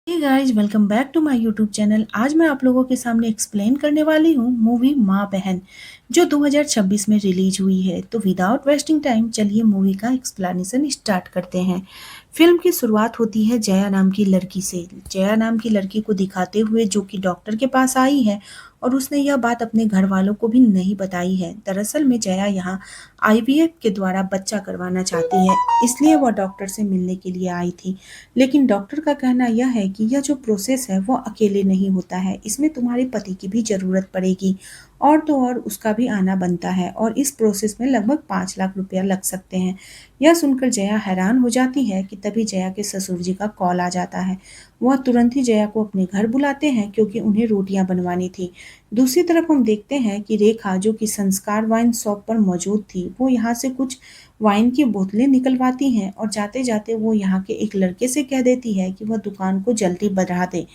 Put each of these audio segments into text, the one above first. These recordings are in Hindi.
Hey guys, welcome back to my YouTube channel. आज मैं आप लोगों के सामने एक्सप्लेन करने वाली हूँ मूवी माँ बहन, जो 2026 में रिलीज हुई है। तो विदाउट वेस्टिंग टाइम चलिए मूवी का एक्सप्लेनेशन स्टार्ट करते हैं। फिल्म की शुरुआत होती है जया नाम की लड़की से। जया नाम की लड़की को दिखाते हुए, जो कि डॉक्टर के पास आई है और उसने यह बात अपने घर वालों को भी नहीं बताई है। दरअसल में जया यहाँ आईवीएफ के द्वारा बच्चा करवाना चाहती है, इसलिए वह डॉक्टर से मिलने के लिए आई थी। लेकिन डॉक्टर का कहना यह है कि यह जो प्रोसेस है वो अकेले नहीं होता है, इसमें तुम्हारे पति की भी ज़रूरत पड़ेगी और तो और उसका भी आना बनता है, और इस प्रोसेस में लगभग 5 लाख रुपया लग सकते हैं। यह सुनकर जया हैरान हो जाती है कि तभी जया के ससुर जी का कॉल आ जाता है। वह तुरंत ही जया को अपने घर बुलाते हैं क्योंकि उन्हें रोटियां बनवानी थी। दूसरी तरफ हम देखते हैं कि रेखा, जो कि संस्कार वाइन शॉप पर मौजूद थी, वो यहाँ से कुछ वाइन की बोतलें निकलवाती हैं और जाते जाते वो यहाँ के एक लड़के से कह देती है कि वह दुकान को जल्दी बढ़ा दे।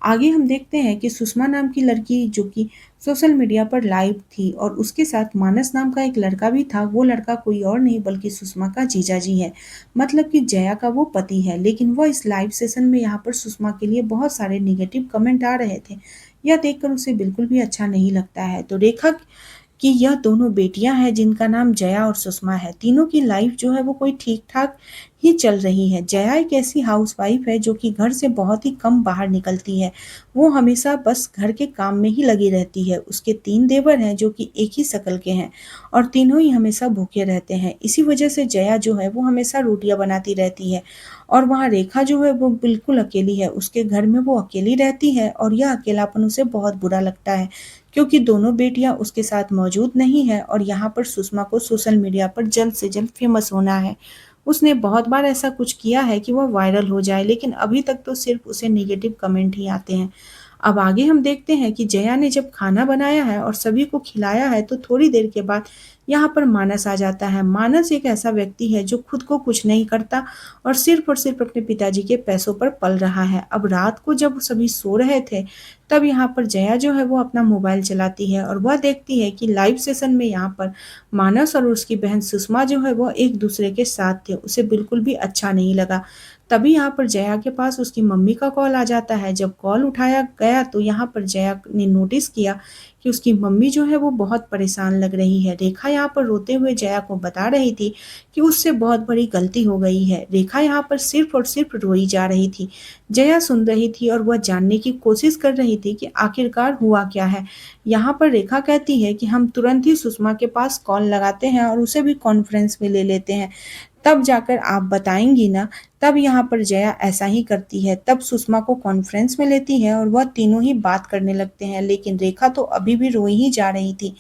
आगे हम देखते हैं कि सुषमा नाम की लड़की, जो कि सोशल मीडिया पर लाइव थी, और उसके साथ मानस नाम का एक लड़का भी था। वो लड़का कोई और नहीं बल्कि सुषमा का जीजा जी है, मतलब कि जया का वो पति है। लेकिन वह इस लाइव सेशन में यहाँ पर सुषमा के लिए बहुत सारे निगेटिव कमेंट आ रहे थे। यह देखकर उसे बिल्कुल भी अच्छा नहीं लगता है। तो रेखा कि यह दोनों बेटियां हैं जिनका नाम जया और सुषमा है। तीनों की लाइफ जो है वो कोई ठीक ठाक ही चल रही है। जया एक ऐसी हाउसवाइफ है जो कि घर से बहुत ही कम बाहर निकलती है। वो हमेशा बस घर के काम में ही लगी रहती है। उसके 3 देवर हैं जो कि एक ही शक्ल के हैं और तीनों ही हमेशा भूखे रहते हैं। इसी वजह से जया जो है वो हमेशा रोटियां बनाती रहती है, और वहाँ रेखा जो है वो बिल्कुल अकेली है। उसके घर में वो अकेली रहती है और यह अकेलापन उसे बहुत बुरा लगता है, क्योंकि दोनों बेटियां उसके साथ मौजूद नहीं है। और यहाँ पर सुषमा को सोशल मीडिया पर जल्द से जल्द फेमस होना है। उसने बहुत बार ऐसा कुछ किया है कि वह वायरल हो जाए, लेकिन अभी तक तो सिर्फ उसे नेगेटिव कमेंट ही आते हैं। अब आगे हम देखते हैं कि जया ने जब खाना बनाया है और सभी को खिलाया है, तो थोड़ी देर के बाद यहाँ पर मानस आ जाता है। मानस एक ऐसा व्यक्ति है जो खुद को कुछ नहीं करता और सिर्फ अपने पिताजी के पैसों पर पल रहा है। अब रात को जब सभी सो रहे थे, तब यहाँ पर जया जो है वो अपना मोबाइल चलाती है और वह देखती है कि लाइव सेशन में यहाँ पर मानस और उसकी बहन सुषमा जो है वो एक दूसरे के साथ थे। उसे बिल्कुल भी अच्छा नहीं लगा। तभी यहाँ पर जया के पास उसकी मम्मी का कॉल आ जाता है। जब कॉल उठाया गया तो यहाँ पर जया ने नोटिस किया कि उसकी मम्मी जो है वो बहुत परेशान लग रही है। रेखा यहाँ पर रोते हुए जया को बता रही थी कि उससे बहुत बड़ी गलती हो गई है। रेखा यहाँ पर सिर्फ और सिर्फ रोई जा रही थी। जया सुन रही थी और वह जानने की कोशिश कर रही थी कि आखिरकार हुआ क्या है। यहाँ पर रेखा कहती है कि हम तुरंत ही सुषमा के पास कॉल लगाते हैं और उसे भी कॉन्फ्रेंस में ले लेते हैं, तब जाकर आप बताएंगी ना। तब यहाँ पर जया ऐसा ही करती है। तब सुषमा को कॉन्फ्रेंस में लेती है और वह तीनों ही बात करने लगते हैं, लेकिन रेखा तो अभी भी रोई ही जा रही थी।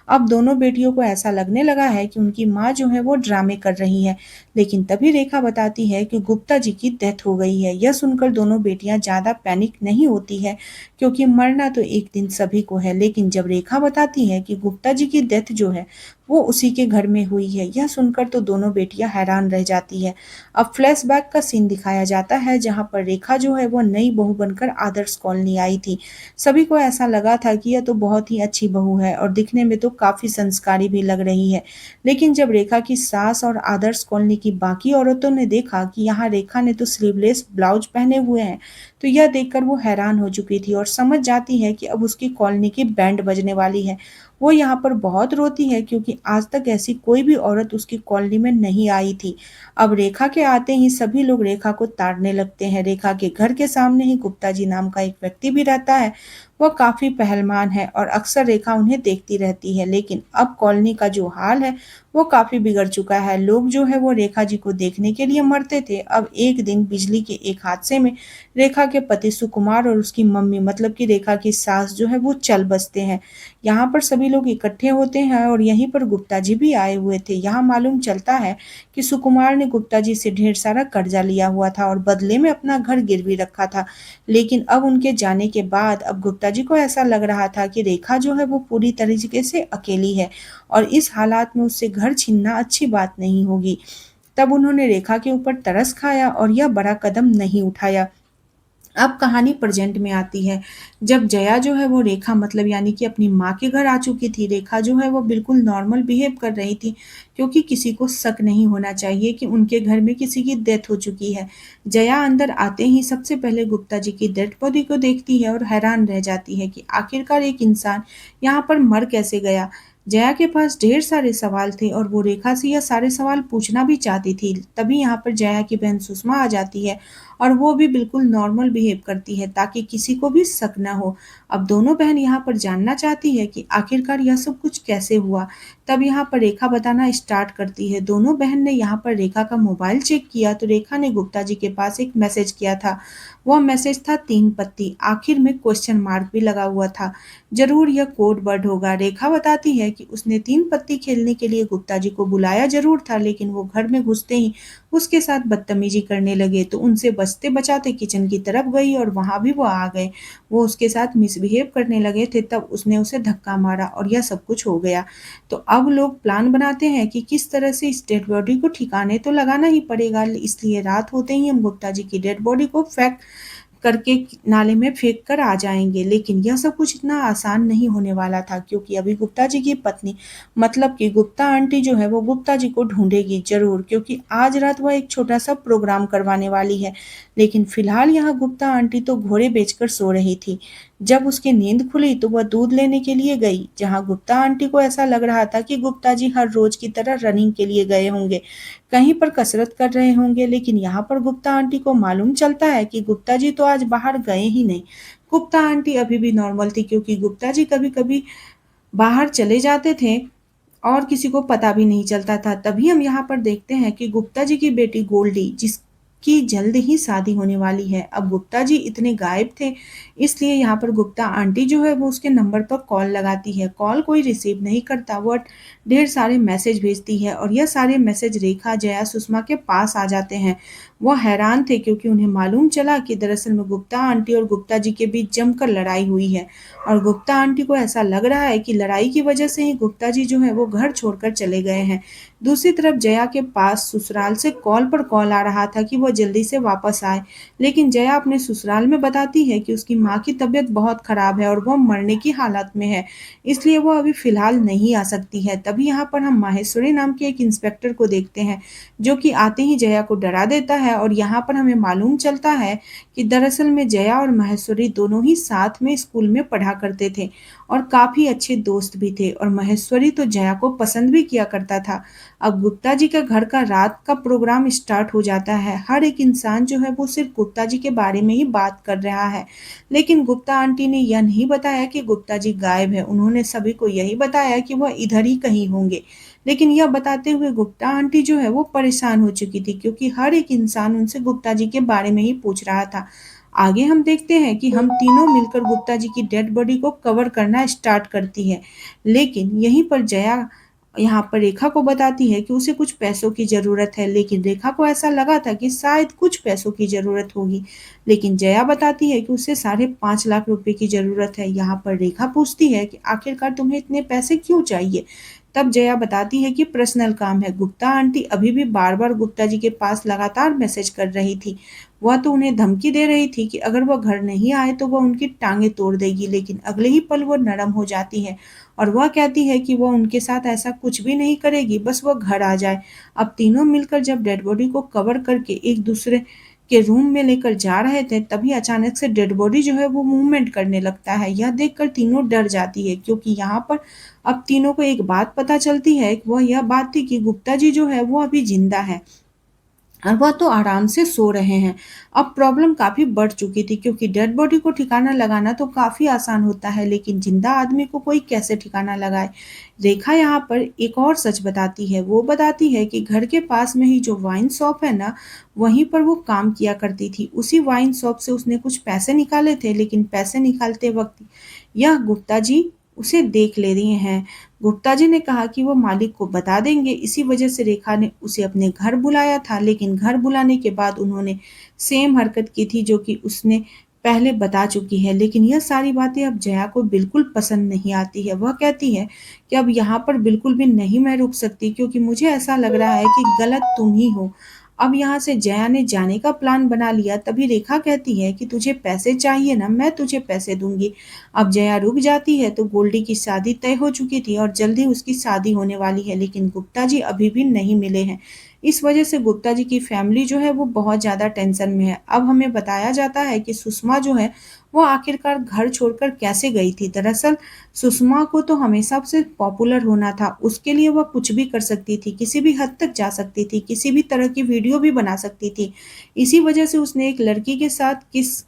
अब दोनों बेटियों को ऐसा लगने लगा है कि उनकी माँ जो है वो ड्रामे कर रही है। लेकिन तभी रेखा बताती है कि गुप्ता जी की डेथ हो गई है। यह सुनकर दोनों बेटियां ज्यादा पैनिक नहीं होती है, क्योंकि मरना तो एक दिन सभी को है। लेकिन जब रेखा बताती है कि गुप्ता जी की डेथ जो है वो उसी के घर में हुई है, यह सुनकर तो दोनों बेटियां हैरान रह जाती है। अब फ्लैशबैक का सीन दिखाया जाता है, जहां पर रेखा जो है वो नई बहू बनकर आदर्श कॉलोनी आई थी। सभी को ऐसा लगा था कि यह तो बहुत ही अच्छी बहू है और दिखने में तो काफी संस्कारी भी लग रही है। लेकिन जब रेखा की सास और आदर्श कॉलोनी की बाकी औरतों ने देखा कि यहाँ रेखा ने तो स्लीवलेस ब्लाउज पहने हुए हैं, तो यह देखकर वो हैरान हो चुकी थी और समझ जाती है कि अब उसकी कॉलोनी की बैंड बजने वाली है। वो यहाँ पर बहुत रोती है, क्योंकि आज तक ऐसी कोई भी औरत उसकी कॉलोनी में नहीं आई थी। अब रेखा के आते ही सभी लोग रेखा को ताड़ने लगते हैं। रेखा के घर के सामने ही गुप्ता जी नाम का एक व्यक्ति भी रहता है। वह काफी पहलवान है और अक्सर रेखा उन्हें देखती रहती है। लेकिन अब कॉलोनी का जो हाल है वो काफी बिगड़ चुका है। लोग जो है वो रेखा जी को देखने के लिए मरते थे। अब एक दिन बिजली के एक हादसे में रेखा के पति सुकुमार और उसकी मम्मी, मतलब कि रेखा की सास जो है वो चल बसते हैं। यहाँ पर सभी लोग इकट्ठे होते हैं और यहीं पर गुप्ता जी भी आए हुए थे। यहाँ मालूम चलता है कि सुकुमार ने गुप्ता जी से ढेर सारा कर्जा लिया हुआ था और बदले में अपना घर गिरवी रखा था। लेकिन अब उनके जाने के बाद अब गुप्ता जी को ऐसा लग रहा था कि रेखा जो है वो पूरी तरीके से अकेली है और इस हालात में उससे घर छीनना अच्छी बात नहीं होगी। तब उन्होंने रेखा के ऊपर तरस खाया और यह बड़ा कदम नहीं उठाया। अब कहानी प्रेजेंट में आती है। जब जया जो है वो रेखा मतलब यानी कि अपनी माँ के घर आ चुकी थी, रेखा जो है वो बिल्कुल नॉर्मल बिहेव कर रही थी, क्योंकि किसी को शक नहीं होना चाहिए कि उनके घर में किसी की डेथ हो चुकी है। जया अंदर आते ही सबसे पहले गुप्ता जी की डेड बॉडी को देखती है और हैरान रह जाती है कि आखिरकार एक इंसान यहाँ पर मर कैसे गया। जया के पास ढेर सारे सवाल थे और वो रेखा से यह सारे सवाल पूछना भी चाहती थी। तभी यहाँ पर जया की बहन सुषमा आ जाती है और वो भी बिल्कुल नॉर्मल बिहेव करती है ताकि किसी को भी शक ना हो। अब दोनों बहन यहाँ पर जानना चाहती है कि आखिरकार यह सब कुछ कैसे हुआ। तब यहाँ पर रेखा बताना स्टार्ट करती है। दोनों बहन ने यहाँ पर रेखा का मोबाइल चेक किया तो रेखा ने गुप्ता जी के पास एक मैसेज किया था। वह मैसेज था 3 पत्ती, आखिर में क्वेश्चन मार्क भी लगा हुआ था। जरूर यह कोड वर्ड होगा। रेखा बताती है कि उसने 3 पत्ती खेलने के लिए गुप्ता जी को बुलाया जरूर था, लेकिन वो घर में घुसते ही उसके साथ बदतमीजी करने लगे तो उनसे बचते बचाते किचन की तरफ गई और वहां भी वो आ गए। वो उसके साथ मिसबिहेव करने लगे थे, तब उसने उसे धक्का मारा और यह सब कुछ हो गया। तो अब लोग प्लान बनाते हैं कि किस तरह से इस डेड बॉडी को ठिकाने तो लगाना ही पड़ेगा, इसलिए रात होते ही हम गुप्ता जी की डेड बॉडी को फेंक करके नाले में फेंक कर आ जाएंगे। लेकिन यह सब कुछ इतना आसान नहीं होने वाला था, क्योंकि अभी गुप्ता जी की पत्नी मतलब कि गुप्ता आंटी जो है वो गुप्ता जी को ढूंढेगी जरूर, क्योंकि आज रात वह एक छोटा सा प्रोग्राम करवाने वाली है। लेकिन फिलहाल यहाँ गुप्ता आंटी तो घोड़े बेचकर सो रही थी। जब उसकी नींद खुली तो वह दूध लेने के लिए गई, जहाँ गुप्ता आंटी को ऐसा लग रहा था कि गुप्ता जी हर रोज की तरह रनिंग के लिए गए होंगे, कहीं पर कसरत कर रहे होंगे। लेकिन यहाँ पर गुप्ता आंटी को मालूम चलता है कि गुप्ता जी तो आज बाहर गए ही नहीं। गुप्ता आंटी अभी भी नॉर्मल थी, क्योंकि गुप्ता जी कभी कभी बाहर चले जाते थे और किसी को पता भी नहीं चलता था। तभी हम यहाँ पर देखते हैं कि गुप्ता जी की बेटी गोल्डी, जिसकी जल्द ही शादी होने वाली है, अब गुप्ता जी इतने गायब थे, इसलिए यहाँ पर गुप्ता आंटी जो है वो उसके नंबर पर कॉल लगाती है। कॉल कोई रिसीव नहीं करता, वो ढेर सारे मैसेज भेजती है और यह सारे मैसेज रेखा जया सुषमा के पास आ जाते हैं। वह हैरान थे, क्योंकि उन्हें मालूम चला कि दरअसल में गुप्ता आंटी और गुप्ता जी के बीच जमकर लड़ाई हुई है और गुप्ता आंटी को ऐसा लग रहा है कि लड़ाई की वजह से ही गुप्ता जी जो है वो घर छोड़कर चले गए हैं। दूसरी तरफ जया के पास ससुराल से कॉल पर कॉल आ रहा था कि वो जल्दी से वापस आए, लेकिन जया अपने ससुराल में बताती है कि उसकी माँ की तबीयत बहुत खराब है और वो मरने की हालत में है, इसलिए वो अभी फिलहाल नहीं आ सकती है। तभी यहाँ पर हम माहेश्वरी नाम के एक इंस्पेक्टर को देखते हैं, जो कि आते ही जया को डरा देता है और यहाँ पर हमें मालूम चलता है कि दरअसल में जया और महेश्वरी दोनों ही साथ में स्कूल में पढ़ा करते थे और काफी अच्छे दोस्त भी थे, और महेश्वरी तो जया को पसंद भी किया करता था। अब गुप्ता जी के घर का रात का प्रोग्राम स्टार्ट हो जाता है। हर एक इंसान जो है वो सिर्फ गुप्ता जी के बारे में ही बात कर रहा है, लेकिन गुप्ता आंटी ने यह नहीं बताया कि गुप्ता जी गायब है। उन्होंने सभी को यही बताया कि वह इधर ही कहीं होंगे, लेकिन यह बताते हुए गुप्ता आंटी जो है वो परेशान हो चुकी थी, क्योंकि हर एक इंसान उनसे गुप्ता जी के बारे में ही पूछ रहा था। आगे हम देखते हैं कि हम तीनों मिलकर गुप्ता जी की डेड बॉडी को कवर करना स्टार्ट करती है, लेकिन यहीं पर जया यहाँ पर रेखा को बताती है कि उसे कुछ पैसों की जरूरत है। लेकिन रेखा को ऐसा लगा था कि शायद कुछ पैसों की जरूरत होगी, लेकिन जया बताती है कि उसे 5.5 लाख रुपए की जरूरत है। यहाँ पर रेखा पूछती है कि आखिरकार तुम्हें इतने पैसे क्यों चाहिए। तब जया बताती है कि पर्सनल काम है। गुप्ता आंटी अभी भी बार बार गुप्ता जी के पास लगातार मैसेज कर रही थी। वह तो उन्हें धमकी दे रही थी कि अगर वह घर नहीं आए तो वह उनकी टांगे तोड़ देगी, लेकिन अगले ही पल वो नरम हो जाती है और वह कहती है कि वह उनके साथ ऐसा कुछ भी नहीं करेगी, बस वह घर आ जाए। अब तीनों मिलकर जब डेड बॉडी को कवर करके एक दूसरे के रूम में लेकर जा रहे थे, तभी अचानक से डेड बॉडी जो है वो मूवमेंट करने लगता है। यह देखकर तीनों डर जाती है, क्योंकि यहाँ पर अब तीनों को एक बात पता चलती है। वह यह बात थी कि गुप्ता जी जो है वो अभी जिंदा है और वह तो आराम से सो रहे हैं। अब प्रॉब्लम काफी बढ़ चुकी थी, क्योंकि डेड बॉडी को ठिकाना लगाना तो काफी आसान होता है, लेकिन जिंदा आदमी को कोई कैसे ठिकाना लगाए। रेखा यहाँ पर एक और सच बताती है। वो बताती है कि घर के पास में ही जो वाइन शॉप है ना, वहीं पर वो काम किया करती थी। उसी वाइन शॉप से उसने कुछ पैसे निकाले थे, लेकिन पैसे निकालते वक्त यह गुप्ता जी उसे देख ले रही हैं। गुप्ता जी ने कहा कि वो मालिक को बता देंगे, इसी वजह से रेखा ने उसे अपने घर बुलाया था। लेकिन घर बुलाने के बाद उन्होंने सेम हरकत की थी जो कि उसने पहले बता चुकी है। लेकिन यह सारी बातें अब जया को बिल्कुल पसंद नहीं आती है। वह कहती है कि अब यहाँ पर बिल्कुल भी नहीं मैं रुक सकती, क्योंकि मुझे ऐसा लग रहा है कि गलत तुम ही हो। अब यहाँ से जया ने जाने का प्लान बना लिया। तभी रेखा कहती है कि तुझे पैसे चाहिए ना, मैं तुझे पैसे दूंगी। अब जया रुक जाती है तो गोल्डी की शादी तय हो चुकी थी और जल्दी उसकी शादी होने वाली है, लेकिन गुप्ता जी अभी भी नहीं मिले हैं। इस वजह से गुप्ता जी की फैमिली जो है वो बहुत ज़्यादा टेंशन में है। अब हमें बताया जाता है कि सुषमा जो है वो आखिरकार घर छोड़कर कैसे गई थी। दरअसल सुषमा को तो हमेशा से पॉपुलर होना था, उसके लिए वह कुछ भी कर सकती थी, किसी भी हद तक जा सकती थी, किसी भी तरह की वीडियो भी बना सकती थी। इसी वजह से उसने एक लड़की के साथ किस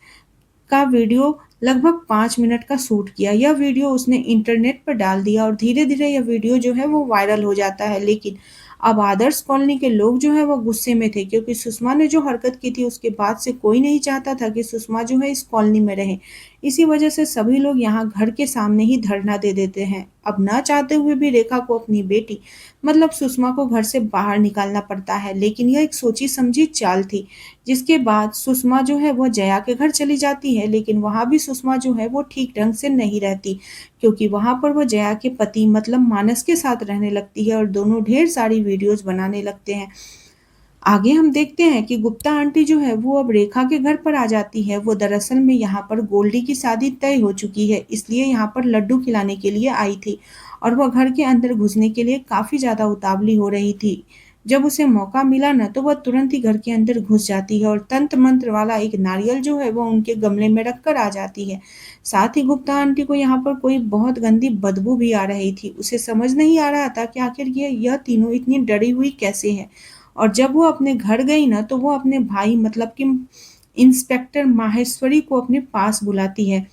का वीडियो लगभग 5 मिनट का शूट किया। यह वीडियो उसने इंटरनेट पर डाल दिया और धीरे-धीरे यह वीडियो जो है वो वायरल हो जाता है। लेकिन अब आदर्श कॉलोनी के लोग जो है वो गुस्से में थे, क्योंकि सुषमा ने जो हरकत की थी उसके बाद से कोई नहीं चाहता था कि सुषमा जो है इस कॉलोनी में रहे। इसी वजह से सभी लोग यहाँ घर के सामने ही धरना दे देते हैं। अब ना चाहते हुए भी रेखा को अपनी बेटी मतलब सुषमा को घर से बाहर निकालना पड़ता है, लेकिन यह एक सोची समझी चाल थी। जिसके बाद सुषमा जो है वो जया के घर चली जाती है, लेकिन वहाँ भी सुषमा जो है वो ठीक ढंग से नहीं रहती, क्योंकि वहाँ पर वो जया के पति मतलब मानस के साथ रहने लगती है और दोनों ढेर सारी वीडियोज़ बनाने लगते हैं। आगे हम देखते हैं कि गुप्ता आंटी जो है वो अब रेखा के घर पर आ जाती है। वो दरअसल में यहाँ पर गोल्डी की शादी तय हो चुकी है, इसलिए यहाँ पर लड्डू खिलाने के लिए आई थी और वह घर के अंदर घुसने के लिए काफ़ी ज़्यादा उतावली हो रही थी। जब उसे मौका मिला ना तो वह तुरंत ही घर के अंदर घुस जाती है और तंत्र मंत्र वाला एक नारियल जो है वो उनके गमले में रखकर आ जाती है। साथ ही गुप्ता आंटी को यहाँ पर कोई बहुत गंदी बदबू भी आ रही थी। उसे समझ नहीं आ रहा था कि आखिर यह तीनों इतनी डरी हुई कैसे हैं। और जब वो अपने घर गई ना तो वो अपने भाई मतलब कि इंस्पेक्टर माहेश्वरी को अपने पास बुलाती है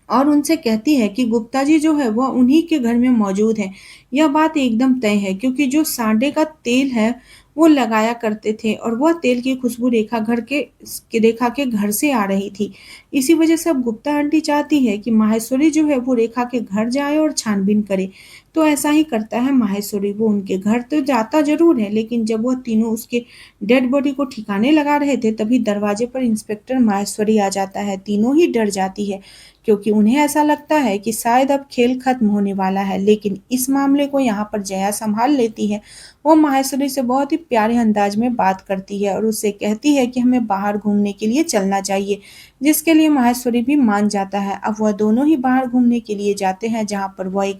और उनसे कहती है कि गुप्ता जी जो है वह उन्हीं के घर में मौजूद है। यह बात एकदम तय है, क्योंकि जो सांडे का तेल है वो लगाया करते थे और वह तेल की खुशबू रेखा के घर से आ रही थी। इसी वजह से अब गुप्ता आंटी चाहती है कि माहेश्वरी जो है वो रेखा के घर जाए और छानबीन करे। तो ऐसा ही करता है माहेश्वरी। वो उनके घर तो जाता जरूर है, लेकिन जब वह तीनों उसके डेड बॉडी को ठिकाने लगा रहे थे तभी दरवाजे पर इंस्पेक्टर माहेश्वरी आ जाता है। तीनों ही डर जाती है, क्योंकि उन्हें ऐसा लगता है कि शायद अब खेल खत्म होने वाला है। लेकिन इस मामले को यहाँ पर जया संभाल लेती है। वो माहेश्वरी से बहुत ही प्यारे अंदाज में बात करती है और उससे कहती है कि हमें बाहर घूमने के लिए चलना चाहिए, जिसके लिए माहेश्वरी भी मान जाता है। अब वह दोनों ही बाहर घूमने के लिए जाते हैं, जहाँ पर वह एक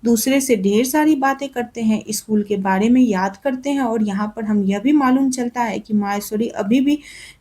दूसरे से ढेर सारी बातें करते हैं, स्कूल के बारे में याद करते हैं और यहाँ पर हम यह भी मालूम चलता है कि माहेश्वरी अभी भी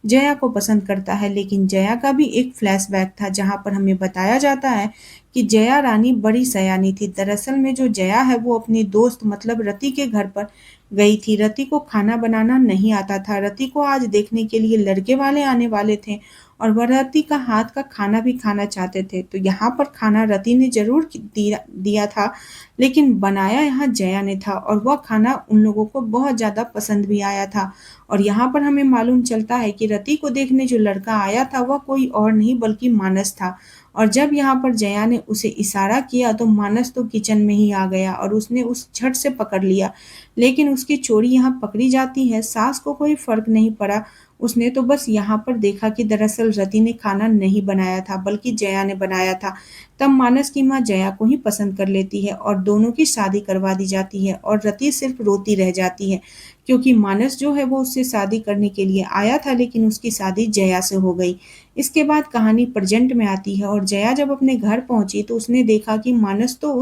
जया को पसंद करता है। लेकिन जया का भी एक फ्लैशबैक था, जहाँ पर हमें बताया जाता है कि जया रानी बड़ी सयानी थी। दरअसल में जो जया है वो अपनी दोस्त मतलब रति के घर पर गई थी। रति को खाना बनाना नहीं आता था। रति को आज देखने के लिए लड़के वाले आने वाले थे और वह रति का हाथ का खाना भी खाना चाहते थे। तो यहाँ पर खाना रति ने जरूर दिया था, लेकिन बनाया यहाँ जया ने था और वह खाना उन लोगों को बहुत ज़्यादा पसंद भी आया था। और यहाँ पर हमें मालूम चलता है कि रति को देखने जो लड़का आया था वह कोई और नहीं बल्कि मानस था। और जब यहाँ पर जया ने उसे इशारा किया तो मानस तो किचन में ही आ गया और उसने उस झट से पकड़ लिया। लेकिन उसकी चोरी यहाँ पकड़ी जाती है। सास को कोई फर्क नहीं पड़ा। उसने तो बस यहाँ पर देखा कि दरअसल रति ने खाना नहीं बनाया था बल्कि जया ने बनाया था। तब मानस की माँ जया को ही पसंद कर लेती है और दोनों की शादी करवा दी जाती है और रति सिर्फ रोती रह जाती है, क्योंकि मानस जो है वो उससे शादी करने के लिए आया था, लेकिन उसकी शादी जया से हो गई। इसके बाद कहानी प्रेजेंट में आती है और जया जब अपने घर पहुंची तो उसने देखा कि मानस तो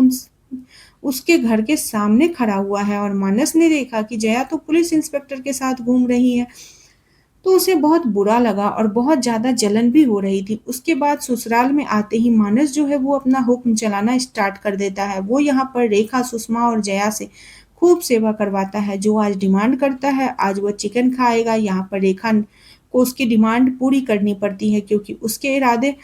उसके घर के सामने खड़ा हुआ है और मानस ने देखा कि जया तो पुलिस इंस्पेक्टर के साथ घूम रही है। तो उसे बहुत बुरा लगा और बहुत ज़्यादा जलन भी हो रही थी। उसके बाद ससुराल में आते ही मानस जो है वो अपना हुक्म चलाना स्टार्ट कर देता है। वो यहाँ पर रेखा, सुषमा और जया से खूब सेवा करवाता है। जो आज डिमांड करता है, आज वो चिकन खाएगा। यहाँ पर रेखा को उसकी डिमांड पूरी करनी पड़ती है, क्योंकि उसके इरादे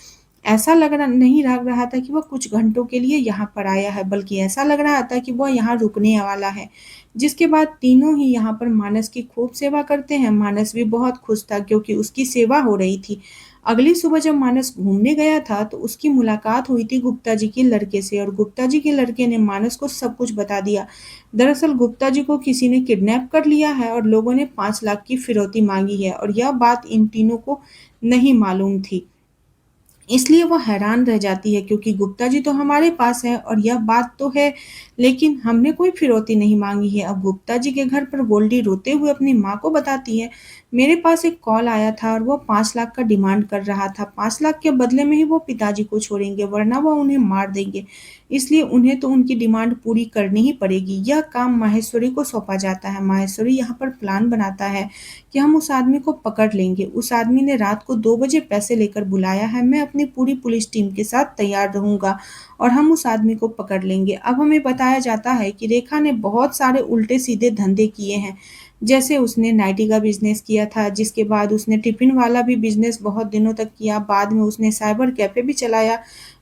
ऐसा लग रहा था कि वह कुछ घंटों के लिए यहाँ पर आया है, बल्कि ऐसा लग रहा था कि वह यहाँ रुकने वाला है। जिसके बाद तीनों ही यहाँ पर मानस की खूब सेवा करते हैं। मानस भी बहुत खुश था, क्योंकि उसकी सेवा हो रही थी। अगली सुबह जब मानस घूमने गया था तो उसकी मुलाकात हुई थी गुप्ता जी के लड़के से और गुप्ता जी के लड़के ने मानस को सब कुछ बता दिया। दरअसल गुप्ता जी को किसी ने किडनैप कर लिया है और लोगों ने 5 लाख की फिरौती मांगी है और यह बात इन तीनों को नहीं मालूम थी। इसलिए वो हैरान रह जाती है, क्योंकि गुप्ता जी तो हमारे पास है और यह बात तो है, लेकिन हमने कोई फिरौती नहीं मांगी है। अब गुप्ता जी के घर पर गोल्डी रोते हुए अपनी माँ को बताती है, मेरे पास एक कॉल आया था और वो 5 लाख का डिमांड कर रहा था। 5 लाख के बदले में ही वो पिताजी को छोड़ेंगे, वरना वो उन्हें मार देंगे। इसलिए उन्हें तो उनकी डिमांड पूरी करनी ही पड़ेगी। यह काम माहेश्वरी को सौंपा जाता है। माहेश्वरी यहाँ पर प्लान बनाता है कि हम उस आदमी को पकड़ लेंगे। उस आदमी ने रात को 2 बजे पैसे लेकर बुलाया है। मैं अपनी पूरी पुलिस टीम के साथ तैयार रहूंगा और हम उस आदमी को पकड़ लेंगे। अब हमें बताया जाता है कि रेखा ने बहुत सारे उल्टे सीधे धंधे किए हैं। जैसे उसने नाइटी का बिजनेस किया था, जिसके बाद उसने टिफिन वाला भी बिजनेस बहुत दिनों तक किया। बाद में उसने साइबर कैफे भी चलाया,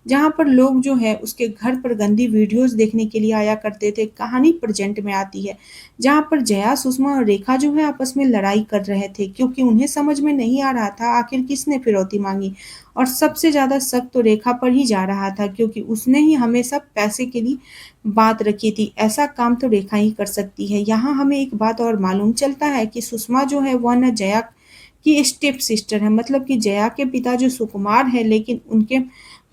जहाँ पर लोग जो है उसके घर पर गंदी वीडियोस देखने के लिए आया करते थे। कहानी प्रेजेंट में आती है, जहाँ पर जया, सुषमा और रेखा जो है आपस में लड़ाई कर रहे थे, क्योंकि उन्हें समझ में नहीं आ रहा था आखिर किसने फिरौती मांगी। और सबसे ज़्यादा शक तो रेखा पर ही जा रहा था, क्योंकि उसने ही हमेशा पैसे के लिए बात रखी थी। ऐसा काम तो रेखा ही कर सकती है। यहाँ हमें एक बात और मालूम चलता है कि सुषमा जो है वह न जया की स्टेप सिस्टर है, मतलब कि जया के पिता जो सुकुमार है, लेकिन उनके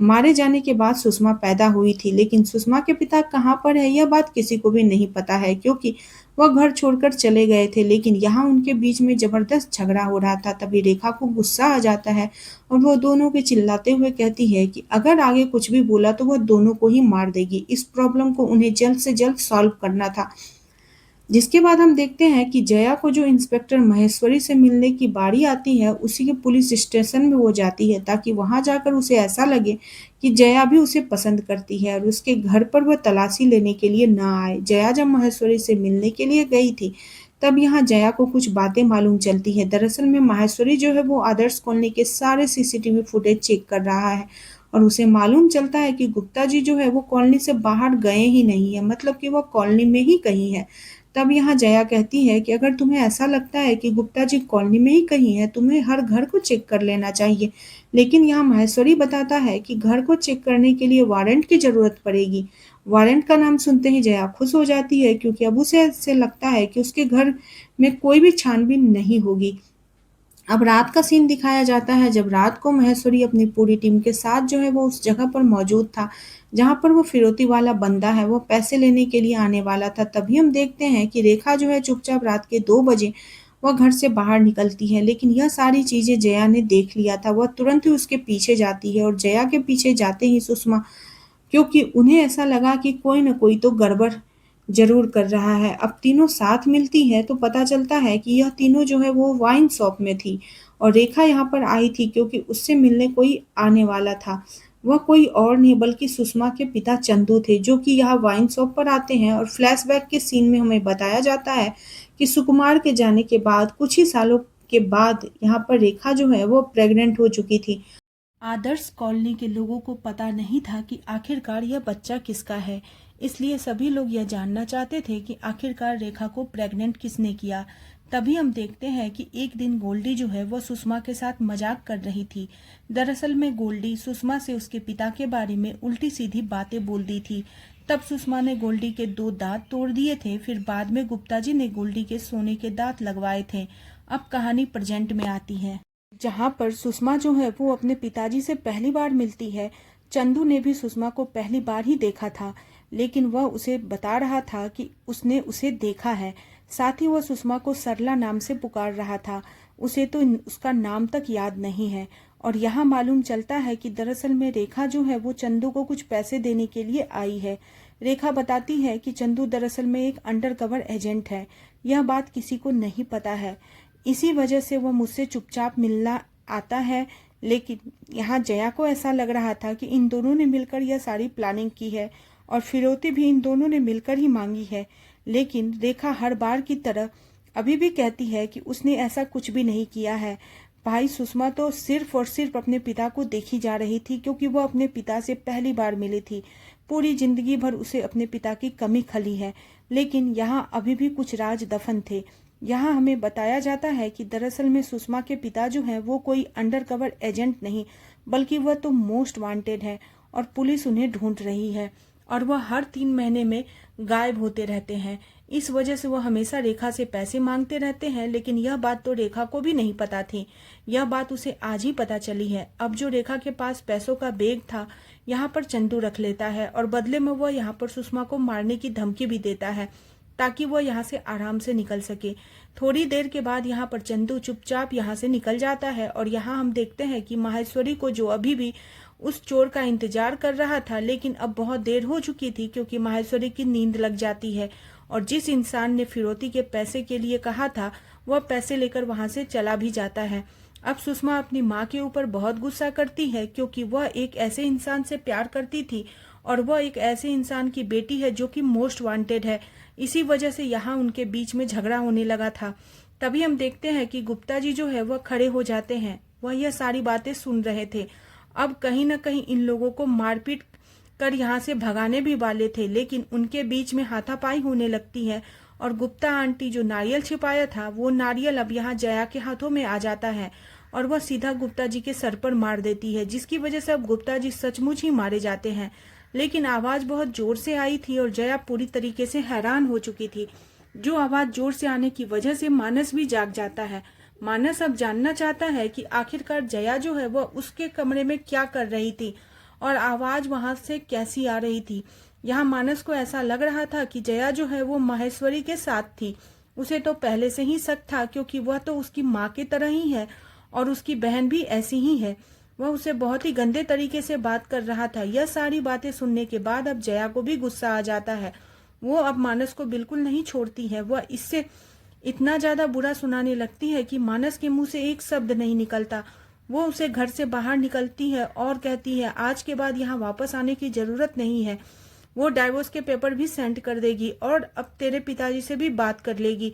मारे जाने के बाद सुषमा पैदा हुई थी। लेकिन सुषमा के पिता कहाँ पर है, यह बात किसी को भी नहीं पता है, क्योंकि वह घर छोड़कर चले गए थे। लेकिन यहाँ उनके बीच में जबरदस्त झगड़ा हो रहा था। तभी रेखा को गुस्सा आ जाता है और वो दोनों के चिल्लाते हुए कहती है कि अगर आगे कुछ भी बोला तो वह दोनों को ही मार देगी। इस प्रॉब्लम को उन्हें जल्द से जल्द सॉल्व करना था। जिसके बाद हम देखते हैं कि जया को जो इंस्पेक्टर महेश्वरी से मिलने की बारी आती है, उसी के पुलिस स्टेशन में वो जाती है, ताकि वहां जाकर उसे ऐसा लगे कि जया भी उसे पसंद करती है और उसके घर पर वह तलाशी लेने के लिए ना आए। जया जब महेश्वरी से मिलने के लिए गई थी, तब यहाँ जया को कुछ बातें मालूम चलती है। दरअसल में माहेश्वरी जो है वो आदर्श कॉलोनी के सारे सीसीटीवी फुटेज चेक कर रहा है और उसे मालूम चलता है कि गुप्ता जी जो है वो कॉलोनी से बाहर गए ही नहीं है, मतलब कि वह कॉलोनी में ही कहीं है। तब यहाँ जया कहती है कि अगर तुम्हें ऐसा लगता है कि गुप्ता जी कॉलोनी में ही कहीं है, तुम्हें हर घर को चेक कर लेना चाहिए। लेकिन यहाँ महेश्वरी बताता है कि घर को चेक करने के लिए वारंट की जरूरत पड़ेगी। वारंट का नाम सुनते ही जया खुश हो जाती है, क्योंकि अब उसे ऐसे लगता है कि उसके घर में कोई भी छानबीन नहीं होगी। अब रात का सीन दिखाया जाता है, जब रात को महेश्वरी अपनी पूरी टीम के साथ जो है वो उस जगह पर मौजूद था, जहाँ पर वो फिरौती वाला बंदा है वो पैसे लेने के लिए आने वाला था। तभी हम देखते हैं कि रेखा जो है चुपचाप रात के 2 बजे वह घर से बाहर निकलती है। लेकिन यह सारी चीजें जया ने देख लिया था। वह तुरंत ही उसके पीछे जाती है और जया के पीछे जाते ही सुषमा, क्योंकि उन्हें ऐसा लगा कि कोई न कोई तो गड़बड़ ज़रूर कर रहा है। अब तीनों साथ मिलती है तो पता चलता है कि यह तीनों जो है वो वाइन शॉप में थी और रेखा यहाँ पर आई थी क्योंकि उससे मिलने कोई आने वाला था। वह कोई और नहीं बल्कि सुषमा के पिता चंदू थे, जो कि यहाँ वाइन शॉप पर आते हैं। और फ्लैशबैक के सीन में हमें बताया जाता है कि सुकुमार के जाने के बाद कुछ ही सालों के बाद यहाँ पर रेखा जो है वो प्रेग्नेंट हो चुकी थी। आदर्श कॉलोनी के लोगों को पता नहीं था कि आखिरकार यह बच्चा किसका है, इसलिए सभी लोग यह जानना चाहते थे कि आखिरकार रेखा को प्रेग्नेंट किसने किया। तभी हम देखते हैं कि एक दिन गोल्डी जो है वह सुषमा के साथ मजाक कर रही थी। दरअसल में गोल्डी सुषमा से उसके पिता के बारे में उल्टी सीधी बातें बोल दी थी। तब सुषमा ने गोल्डी के 2 दांत तोड़ दिए थे, फिर बाद में गुप्ता जी ने गोल्डी के सोने के दांत लगवाए थे। अब कहानी प्रेजेंट में आती है, जहाँ पर सुषमा जो है वो अपने पिताजी से पहली बार मिलती है। चंदू ने भी सुषमा को पहली बार ही देखा था, लेकिन वह उसे बता रहा था कि उसने उसे देखा है। साथ ही वह सुषमा को सरला नाम से पुकार रहा था। उसे तो उसका नाम तक याद नहीं है। और यहाँ मालूम चलता है कि दरअसल में रेखा जो है वो चंदू को कुछ पैसे देने के लिए आई है। रेखा बताती है कि चंदू दरअसल में एक अंडरकवर एजेंट है। यह बात किसी को नहीं पता है, इसी वजह से वह मुझसे चुपचाप मिलना आता है। लेकिन यहाँ जया को ऐसा लग रहा था कि इन दोनों ने मिलकर यह सारी प्लानिंग की है और फिरौती भी इन दोनों ने मिलकर ही मांगी है। लेकिन रेखा हर बार की तरह अभी भी कहती है कि उसने ऐसा कुछ भी नहीं किया है। भाई सुषमा तो सिर्फ और सिर्फ अपने पिता को देखी जा रही थी, क्योंकि वह अपने पिता से पहली बार मिली थी। पूरी जिंदगी भर उसे अपने पिता की कमी खली है, लेकिन यहाँ अभी भी कुछ राज दफन थे। यहाँ हमें बताया जाता है कि दरअसल में सुषमा के पिता जो हैं वो कोई अंडरकवर एजेंट नहीं, बल्कि वह तो मोस्ट वांटेड है और पुलिस उन्हें ढूंढ रही है और वह हर 3 महीने में गायब होते रहते हैं। इस वजह से वो हमेशा रेखा से पैसे मांगते रहते हैं, लेकिन यह बात तो रेखा को भी नहीं पता थी। यह बात उसे आज ही पता चली है। अब जो रेखा के पास पैसों का बैग था, यहाँ पर चंदू रख लेता है और बदले में वह यहाँ पर सुषमा को मारने की धमकी भी देता है ताकि वह यहाँ से आराम से निकल सके। थोड़ी देर के बाद यहाँ पर चंदू चुपचाप यहाँ से निकल जाता है और यहाँ हम देखते हैं कि माहेश्वरी को, जो अभी भी उस चोर का इंतजार कर रहा था, लेकिन अब बहुत देर हो चुकी थी क्योंकि माहेश्वरी की नींद लग जाती है और जिस इंसान ने फिरौती के पैसे के लिए कहा था वह पैसे लेकर वहां से चला भी जाता है। अब सुषमा अपनी माँ के ऊपर बहुत गुस्सा करती है क्योंकि वह एक ऐसे इंसान से प्यार करती थी और वह एक ऐसे इंसान की बेटी है जो कि मोस्ट वांटेड है। इसी वजह से यहाँ उनके बीच में झगड़ा होने लगा था। तभी हम देखते हैं कि गुप्ता जी जो है वह खड़े हो जाते हैं। वह यह सारी बातें सुन रहे थे। अब कहीं न कहीं इन लोगों को मारपीट कर यहाँ से भगाने भी वाले थे, लेकिन उनके बीच में हाथापाई होने लगती है और गुप्ता आंटी जो नारियल छिपाया था वो नारियल अब यहाँ जया के हाथों में आ जाता है और वह सीधा गुप्ता जी के सर पर मार देती है, जिसकी वजह से अब गुप्ता जी सचमुच ही मारे जाते हैं। लेकिन आवाज बहुत जोर से आई थी और जया पूरी तरीके से हैरान हो चुकी थी। जो आवाज जोर से आने की वजह से मानस भी जाग जाता है। मानस अब जानना चाहता है कि आखिरकार जया जो है वह उसके कमरे में क्या कर रही थी और आवाज वहां से कैसी आ रही थी। यहाँ मानस को ऐसा लग रहा था कि जया जो है वो माहेश्वरी के साथ थी। उसे तो पहले से ही शक था क्योंकि वह तो उसकी माँ की तरह ही है और उसकी बहन भी ऐसी ही है। वह उसे बहुत ही गंदे तरीके से बात कर रहा था। यह सारी बातें सुनने के बाद अब जया को भी गुस्सा आ जाता है। वो अब मानस को बिल्कुल नहीं छोड़ती है। वह इससे इतना ज्यादा बुरा सुनाने लगती है कि मानस के मुंह से एक शब्द नहीं निकलता। वो उसे घर से बाहर निकलती है और कहती है आज के बाद यहाँ वापस आने की जरूरत नहीं है। वो डाइवोर्स के पेपर भी सेंड कर देगी और अब तेरे पिताजी से भी बात कर लेगी।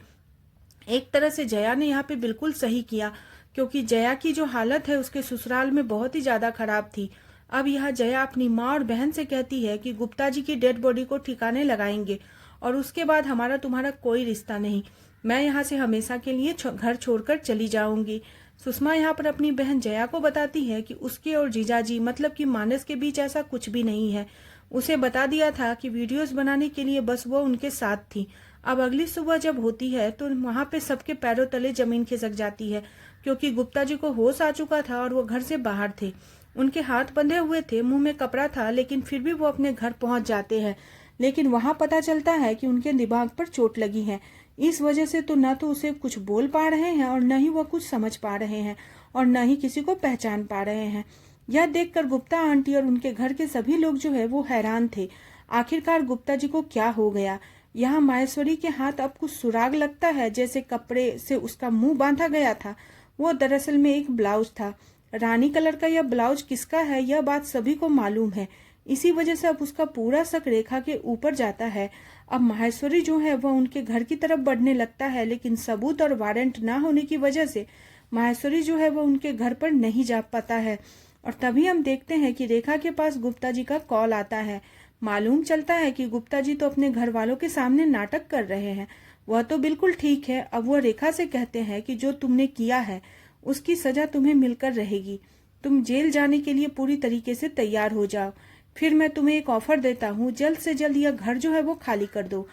एक तरह से जया ने यहाँ पे बिल्कुल सही किया क्योंकि जया की जो हालत है उसके ससुराल में बहुत ही ज्यादा खराब थी। अब यह जया अपनी माँ और बहन से कहती है कि गुप्ता जी की डेड बॉडी को ठिकाने लगाएंगे और उसके बाद हमारा तुम्हारा कोई रिश्ता नहीं। मैं यहाँ से हमेशा के लिए घर छोड़कर चली जाऊंगी। सुषमा यहाँ पर अपनी बहन जया को बताती है कि उसके और जीजाजी मतलब कि मानस के बीच ऐसा कुछ भी नहीं है। उसे बता दिया था कि वीडियोस बनाने के लिए बस वो उनके साथ थी। अब अगली सुबह जब होती है तो वहां पे सबके पैरों तले जमीन खिसक जाती है क्योंकि गुप्ता जी को होश आ चुका था और वो घर से बाहर थे। उनके हाथ बंधे हुए थे, मुंह में कपड़ा था, लेकिन फिर भी वो अपने घर पहुंच जाते हैं। लेकिन वहां पता चलता है कि उनके दिमाग पर चोट लगी है। इस वजह से तो न तो उसे कुछ बोल पा रहे हैं और न ही वह कुछ समझ पा रहे हैं और न ही किसी को पहचान पा रहे हैं। यह देखकर गुप्ता आंटी और उनके घर के सभी लोग जो है वो हैरान थे। आखिरकार गुप्ता जी को क्या हो गया। यहाँ माहेश्वरी के हाथ अब कुछ सुराग लगता है, जैसे कपड़े से उसका मुंह बांधा गया था। वो दरअसल में एक ब्लाउज था। रानी कलर का यह ब्लाउज किसका है यह बात सभी को मालूम है। इसी वजह से अब उसका पूरा शक रेखा के ऊपर जाता है। अब माहेश्वरी जो है वह उनके घर की तरफ बढ़ने लगता है, लेकिन सबूत और वारंट ना होने की वजह से माहेश्वरी जो है वह उनके घर पर नहीं जा पाता है। और तभी हम देखते हैं कि रेखा के पास गुप्ता जी का कॉल आता है। मालूम चलता है कि गुप्ता जी तो अपने घर वालों के सामने नाटक कर रहे हैं। वह तो बिल्कुल ठीक है। अब वह रेखा से कहते हैं कि जो तुमने किया है उसकी सजा तुम्हें मिलकर रहेगी। तुम जेल जाने के लिए पूरी तरीके से तैयार हो जाओ। फिर मैं तुम्हें एक ऑफर देता हूँ, जल्द से जल्द यह घर जो है वो खाली कर दो।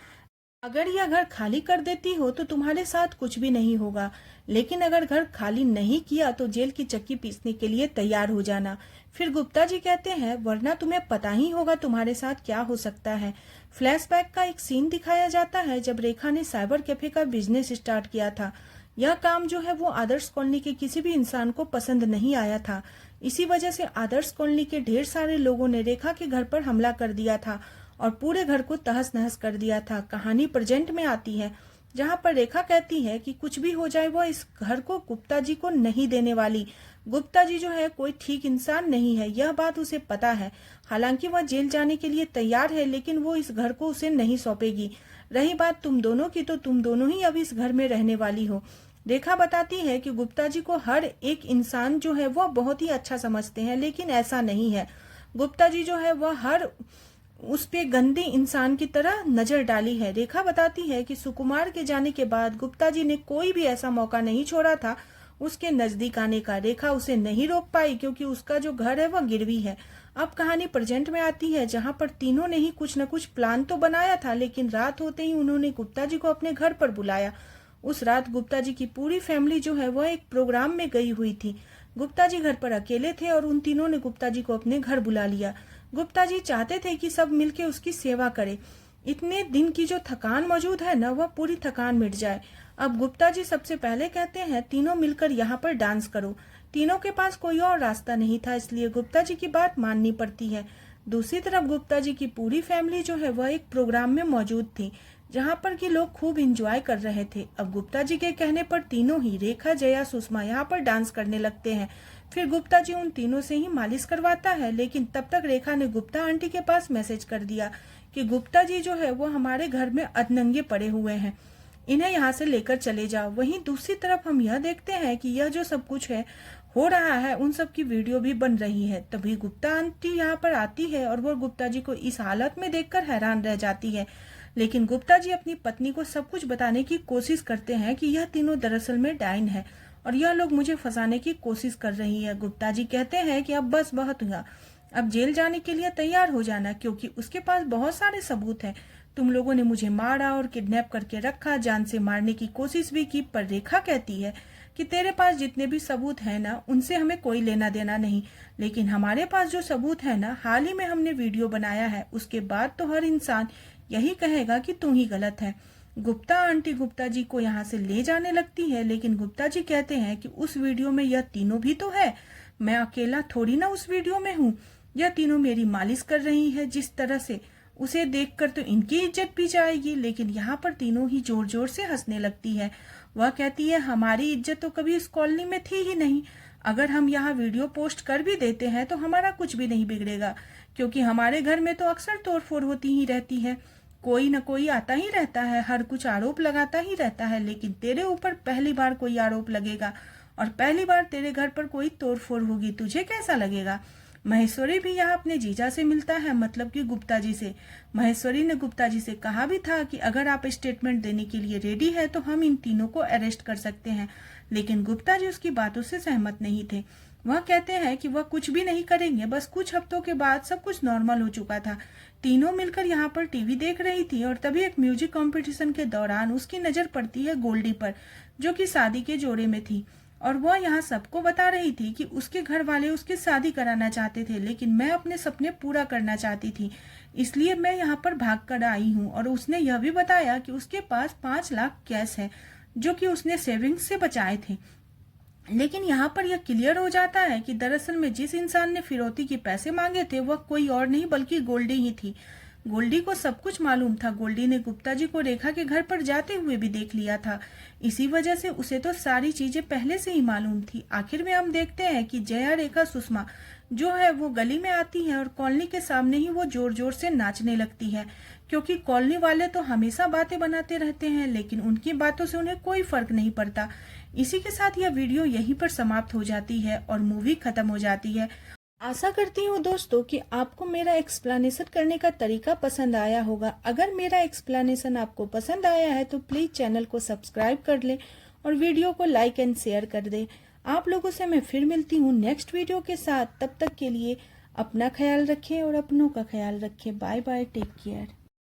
अगर यह घर खाली कर देती हो तो तुम्हारे साथ कुछ भी नहीं होगा, लेकिन अगर घर खाली नहीं किया तो जेल की चक्की पीसने के लिए तैयार हो जाना। फिर गुप्ता जी कहते हैं वरना तुम्हें पता ही होगा तुम्हारे साथ क्या हो सकता है। फ्लैशबैक का एक सीन दिखाया जाता है जब रेखा ने साइबर कैफे का बिजनेस स्टार्ट किया था। यह काम जो है वो आदर्श कॉलोनी के किसी भी इंसान को पसंद नहीं आया था। इसी वजह से आदर्श कॉलोनी के ढेर सारे लोगों ने रेखा के घर पर हमला कर दिया था और पूरे घर को तहस नहस कर दिया था। कहानी प्रेजेंट में आती है जहां पर रेखा कहती है कि कुछ भी हो जाए वो इस घर को गुप्ता जी को नहीं देने वाली। गुप्ता जी जो है कोई ठीक इंसान नहीं है, यह बात उसे पता है। हालांकि वह जेल जाने के लिए तैयार है, लेकिन वो इस घर को उसे नहीं सौंपेगी। रही बात तुम दोनों की, तो तुम दोनों ही अब इस घर में रहने वाली हो। रेखा बताती है कि गुप्ता जी को हर एक इंसान जो है वह बहुत ही अच्छा समझते हैं, लेकिन ऐसा नहीं है। गुप्ता जी जो है वह हर उस पे गंदे इंसान की तरह नजर डाली है। रेखा बताती है कि सुकुमार के जाने के बाद गुप्ता जी ने कोई भी ऐसा मौका नहीं छोड़ा था उसके नजदीक आने का। रेखा उसे नहीं रोक पाई क्योंकि उसका जो घर है वह गिरवी है। अब कहानी प्रेजेंट में आती है, जहां पर तीनों ने ही कुछ न कुछ प्लान तो बनाया था, लेकिन रात होते ही उन्होंने गुप्ता जी को अपने घर पर बुलाया। उस रात गुप्ता जी की पूरी फैमिली जो है वह एक प्रोग्राम में गई हुई थी। गुप्ता जी घर पर अकेले थे और उन तीनों ने गुप्ता जी को अपने घर बुला लिया। गुप्ता जी चाहते थे कि सब मिलके उसकी सेवा करें। इतने दिन की जो थकान मौजूद है ना, वह पूरी थकान मिट जाए। अब गुप्ता जी सबसे पहले कहते हैं तीनों मिलकर यहाँ पर डांस करो। तीनों के पास कोई और रास्ता नहीं था, इसलिए गुप्ता जी की बात माननी पड़ती है। दूसरी तरफ गुप्ता जी की पूरी फैमिली जो है वह एक प्रोग्राम में मौजूद थी, जहाँ पर कि लोग खूब एंजॉय कर रहे थे। अब गुप्ता जी के कहने पर तीनों ही, रेखा, जया, सुषमा, यहाँ पर डांस करने लगते हैं। फिर गुप्ता जी उन तीनों से ही मालिश करवाता है, लेकिन तब तक रेखा ने गुप्ता आंटी के पास मैसेज कर दिया कि गुप्ता जी जो है वो हमारे घर में अधनंगे पड़े हुए हैं, इन्हें यहाँ से लेकर चले जाओ। वहीं दूसरी तरफ हम यह देखते हैं कि यह जो सब कुछ है हो रहा है, उन सब की वीडियो भी बन रही है। तभी गुप्ता आंटी यहाँ पर आती है और वो गुप्ता जी को इस हालत में देखकर हैरान रह जाती है। लेकिन गुप्ता जी अपनी पत्नी को सब कुछ बताने की कोशिश करते हैं कि यह तीनों दरअसल में डाइन है और यह लोग मुझे फंसाने की कोशिश कर रही है। गुप्ता जी कहते हैं कि अब बस बहुत हुआ, अब जेल जाने के लिए तैयार हो जाना, क्योंकि उसके पास बहुत सारे सबूत हैं। तुम लोगों ने मुझे मारा और किडनैप करके रखा, जान से मारने की कोशिश भी की। पर रेखा कहती है कि तेरे पास जितने भी सबूत है ना, उनसे हमें कोई लेना देना नहीं, लेकिन हमारे पास जो सबूत है ना, हाल ही में हमने वीडियो बनाया है, उसके बाद तो हर इंसान यही कहेगा कि तू ही गलत है। गुप्ता आंटी गुप्ता जी को यहाँ से ले जाने लगती है, लेकिन गुप्ता जी कहते हैं कि उस वीडियो में यह तीनों भी तो है, मैं अकेला थोड़ी ना उस वीडियो में हूँ। यह तीनों मेरी मालिश कर रही है जिस तरह से, उसे देखकर तो इनकी इज्जत भी जाएगी। लेकिन यहाँ पर तीनों ही जोर जोर से हंसने लगती है। वह कहती है हमारी इज्जत तो कभी इस कॉलोनी में थी ही नहीं, अगर हम यहाँ वीडियो पोस्ट कर भी देते हैं तो हमारा कुछ भी नहीं बिगड़ेगा, क्योंकि हमारे घर में तो अक्सर तोड़फोड़ होती ही रहती है, कोई न कोई आता ही रहता है, हर कुछ आरोप लगाता ही रहता है। लेकिन तेरे ऊपर पहली बार कोई आरोप लगेगा और पहली बार तेरे घर पर कोई तोड़फोड़ होगी, तुझे कैसा लगेगा। महेश्वरी भी यहाँ अपने जीजा से मिलता है, मतलब कि गुप्ता जी से। महेश्वरी ने गुप्ता जी से कहा भी था कि अगर आप स्टेटमेंट देने के लिए रेडी है तो हम इन तीनों को अरेस्ट कर सकते हैं, लेकिन गुप्ता जी उसकी बातों से सहमत नहीं थे। वह कहते हैं कि वह कुछ भी नहीं करेंगे, बस कुछ हफ्तों के बाद सब कुछ नॉर्मल हो चुका था। तीनों मिलकर यहाँ पर टीवी देख रही थी और तभी एक म्यूजिक कंपटीशन के दौरान उसकी नजर पड़ती है गोल्डी पर, जो कि शादी के जोड़े में थी, और वह यहाँ सबको बता रही थी कि उसके घर वाले उसकी शादी कराना चाहते थे, लेकिन मैं अपने सपने पूरा करना चाहती थी, इसलिए मैं यहाँ पर भाग कर आई हूँ। और उसने यह भी बताया कि उसके पास 5 लाख कैश है, जो कि उसने सेविंग्स से बचाए थे। लेकिन यहाँ पर यह क्लियर हो जाता है कि दरअसल में जिस इंसान ने फिरौती के पैसे मांगे थे वह कोई और नहीं बल्कि गोल्डी ही थी। गोल्डी को सब कुछ मालूम था। गोल्डी ने गुप्ता जी को रेखा के घर पर जाते हुए भी देख लिया था, इसी वजह से उसे तो सारी चीजें पहले से ही मालूम थी। आखिर में हम देखते हैं कि जया, रेखा, सुषमा जो है वो गली में आती है और कॉलोनी के सामने ही वो जोर जोर से नाचने लगती है, क्योंकि कॉलोनी वाले तो हमेशा बातें बनाते रहते हैं, लेकिन उनकी बातों से उन्हें कोई फर्क नहीं पड़ता। इसी के साथ यह वीडियो यहीं पर समाप्त हो जाती है और मूवी खत्म हो जाती है। आशा करती हूँ दोस्तों कि आपको मेरा एक्सप्लेनेशन करने का तरीका पसंद आया होगा। अगर मेरा एक्सप्लेनेशन आपको पसंद आया है तो प्लीज़ चैनल को सब्सक्राइब कर लें और वीडियो को लाइक एंड शेयर कर दें। आप लोगों से मैं फिर मिलती हूँ नेक्स्ट वीडियो के साथ। तब तक के लिए अपना ख्याल रखें और अपनों का ख्याल रखें। Bye bye, take care.